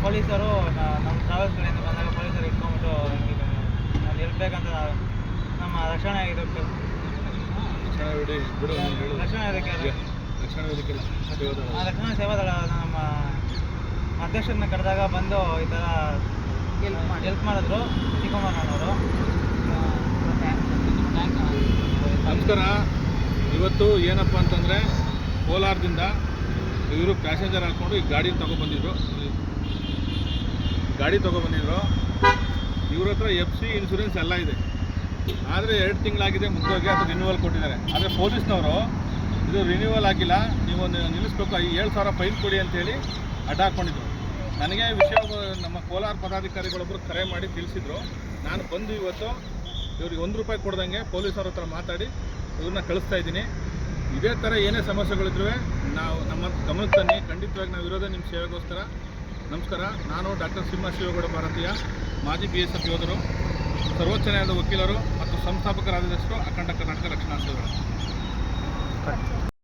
ಪೊಲೀಸರು ನಮ್ಮ ಟ್ರಾವೆಲ್ಸ್ ಕಡೆಯಿಂದ ಬಂದಾಗ ಪೊಲೀಸರು ಇಟ್ಕೊಂಡ್ಬಿಟ್ಟು ನಾನು ನಿಲ್ಬೇಕಂತ ನಮ್ಮ ರಕ್ಷಣಾ ಇದಕ್ಕೆ ರಕ್ಷಣಾ ಸೇವಾದಳ ನಮ್ಮ ಅಧ್ಯಕ್ಷರನ್ನ ಕರೆದಾಗ ಬಂದು ಈ ಥರ ಹೆಲ್ಪ್ ಮಾಡಿದ್ರು ಚಿಕ್ಕಮ್ಮನವರು. ನಮಸ್ಕಾರ. ಇವತ್ತು ಏನಪ್ಪ ಅಂತಂದರೆ ಕೋಲಾರದಿಂದ ಇವರು ಪ್ಯಾಸೆಂಜರ್ ಹಾಕ್ಕೊಂಡು ಈ ಗಾಡಿ ತೊಗೊಬಂದಿದ್ರು. ಇವ್ರ ಹತ್ರ FC ಇನ್ಶೂರೆನ್ಸ್ ಎಲ್ಲ ಇದೆ. ಆದರೆ 2 ತಿಂಗಳಾಗಿದೆ ಮುಗಿದೋಗಿ ಅದು ರಿನ್ಯೂವಲ್ ಕೊಟ್ಟಿದ್ದಾರೆ. ಆದರೆ ಪೊಲೀಸ್ನವರು ಇದು ರಿನ್ಯೂವಲ್ ಆಗಿಲ್ಲ, ನೀವು ನಿಲ್ಲಿಸ್ಬೇಕು, 7,000 ಫೈನ್ ಕೊಡಿ ಅಂತೇಳಿ ಅಡ್ಡ ಹಾಕ್ಕೊಂಡಿದ್ರು. ನನಗೆ ವಿಷಯ ನಮ್ಮ ಕೋಲಾರ ಪದಾಧಿಕಾರಿಗಳೊಬ್ಬರು ಕರೆ ಮಾಡಿ ತಿಳಿಸಿದ್ರು. ನಾನು ಬಂದು ಇವತ್ತು ಇವ್ರಿಗೆ ₹1 ಕೊಡ್ದಂಗೆ ಪೊಲೀಸವ್ರ ಹತ್ರ ಮಾತಾಡಿ ಇವ್ರನ್ನ ಕಳಿಸ್ತಾ ಇದ್ದೀನಿ. ಇದೇ ಥರ ಏನೇ ಸಮಸ್ಯೆಗಳಿದ್ರೂ ನಾವು ನಮ್ಮ ಗಮನಕ್ಕೆ ತನ್ನಿ. ಖಂಡಿತವಾಗಿ ನಾವು ಇರೋದೇ ನಿಮ್ಮ ಸೇವೆಗೋಸ್ಕರ. ನಮಸ್ಕಾರ. ನಾನು ಡಾಕ್ಟರ್ ಸಿಂಹ ಶಿವಗೌಡ ಭಾರತೀಯ, ಮಾಜಿ BSF ಯೋಧರು, ಸರ್ವೋಚ್ಚ ನ್ಯಾಯಾಲಯದ ವಕೀಲರು ಮತ್ತು ಸಂಸ್ಥಾಪಕ ರಾಜ್ಯಾಧ್ಯಕ್ಷರು, ಅಖಂಡ ಕರ್ನಾಟಕ ರಕ್ಷಣಾ ಸೇವೆಗಳು.